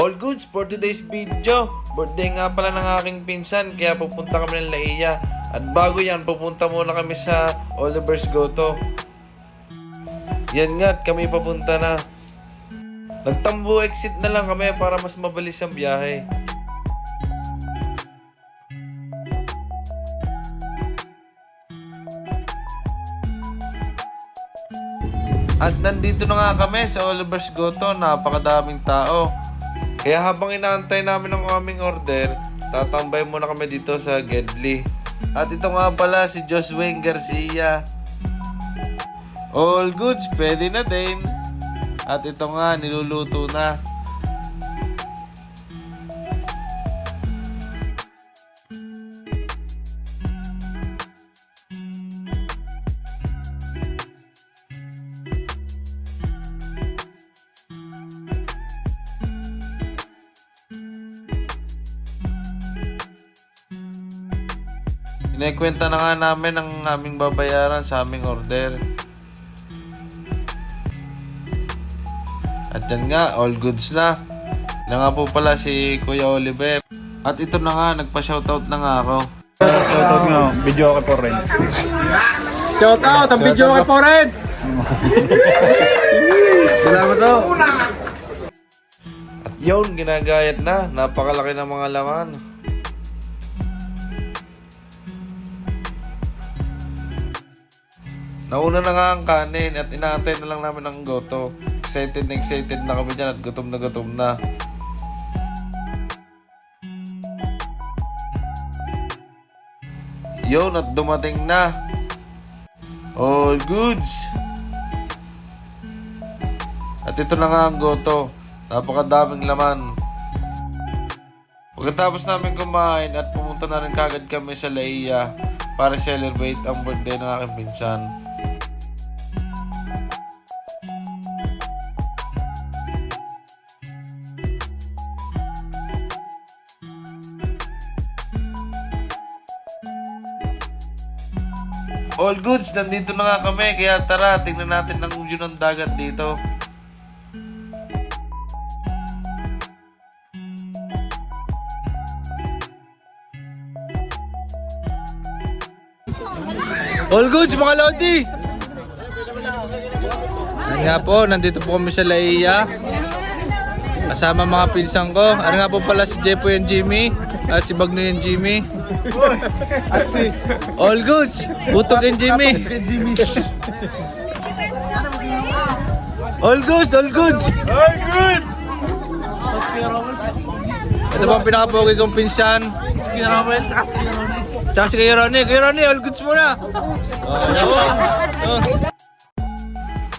All goods for today's video. Birthday nga pala ng aking pinsan, kaya pupunta kami ng Laia. At bago yan, pupunta muna kami sa Oliver's Goto. Yan nga, kami papunta na. Nagtambo exit na lang kami para mas mabilis ang biyahe. At nandito na nga kami sa Oliver's Goto, napakadaming tao. Kaya habang inaantay namin ang aming order, tatambay muna kami dito sa Gedli. At ito nga pala si Joswing Garcia. All goods, pwede na din. At ito nga, niluluto na. Inekwenta na nga namin ang aming babayaran sa aming order. At yan nga, all goods na. Yan nga po pala si Kuya Oliver. At ito na nga, nagpa-shoutout na nga ako. Shoutout nga, video kay Poren. Shoutout, ang video kay Poren! Salamat daw. At yun, ginagayat na. Napakalaki ng mga laman. Nauna na nga ang kanin at inaantay na lang namin ang goto. Excited na kami dyan at gutom na. Yun, at dumating na. All goods. At ito na nga ang goto. Napakadaming laman. Pagkatapos namin kumain at pumunta na rin kagad kami sa Laia para celebrate ang birthday ng aking pinsan. All goods, nandito na nga kami, kaya tara, tingnan natin ang view ng dagat dito. All goods mga Lodi! Yan nga po, nandito po kami sa Laia. Kasama mga pinsan ko. Ano nga po pala si Jepo and Jimmy. At si Bagno and Jimmy. At si All goods! Butog and Jimmy. All goods! All goods! All good! Ito po ang pinakapogi kong pinsan. Si Kuya Romel, takas Kuya Romel. Tsaka si Kuya Ronnie. Kuya Ronnie, all goods muna!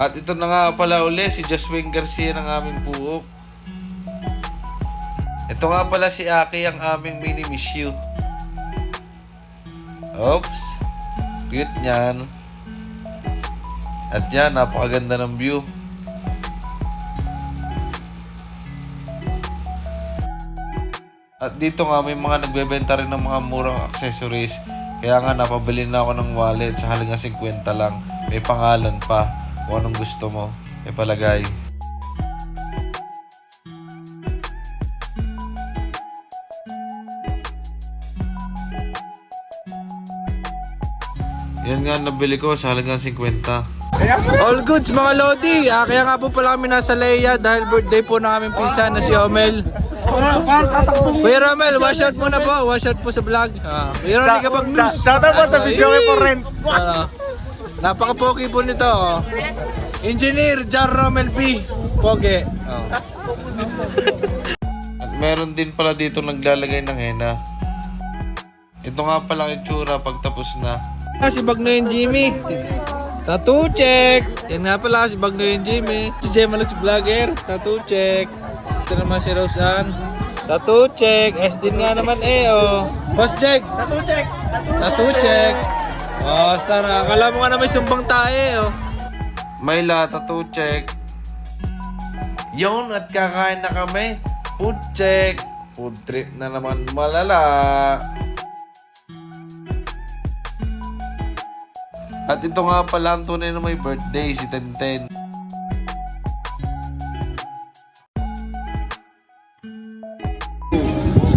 At ito na nga pala uli, si Joswing Garcia ng aming puok. Ito nga pala si Aki, ang aming mini miss you. Oops. Cute niyan. At yan, napakaganda ng view. At dito nga may mga nagbebenta rin ng mga murang accessories. Kaya nga napabili na ako ng wallet sa halagang 50 lang. May pangalan pa kung anong gusto mo. May palagay. Yan nga nabili ko sa halagang 50. All goods mga Lodi! Kaya nga po pala kami nasa Laia dahil birthday po ng aming pinsan na si Omel. Kuya Romel, wash out muna po. Wash out po sa vlog. Kuya Ronnie kapag news. Shoutout po sa video kay Poren. Napaka-pogi po nito. Engineer Jar Romel P. Pogi. At meron din pala dito naglalagay ng henna. Ito nga pala ang itsura pag tapos na. Si Bagno and Jimmy. Tattoo check. Yan nga pala si Bagno and Jimmy. Si Jemalux Vlogger. Tattoo check. Ito naman si Roseanne. Tattoo check. S din nga naman oh. Boss check. Tattoo check. Tattoo check. Oh, tara. Akala mo nga na may sumbang tayo oh. Mayla, tattoo check. Yun, at kakain na kami. Food check. Food trip na naman malala. At ito nga pala ang tunay na may birthday, si Tenten.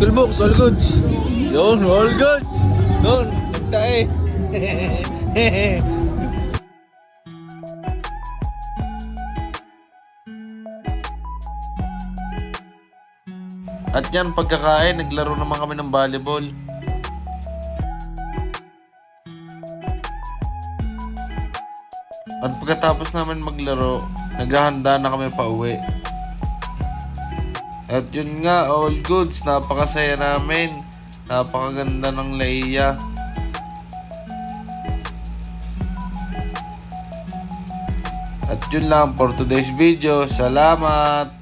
School books, all goods. Yun, all goods. Yun, nagtae. At yan, pagkakain, naglaro naman kami ng volleyball. At pagkatapos namin maglaro, naghahanda na kami pa uwi. At yun nga, all goods, napakasaya namin. Napakaganda ng Laiya. At yun lang for today's video. Salamat!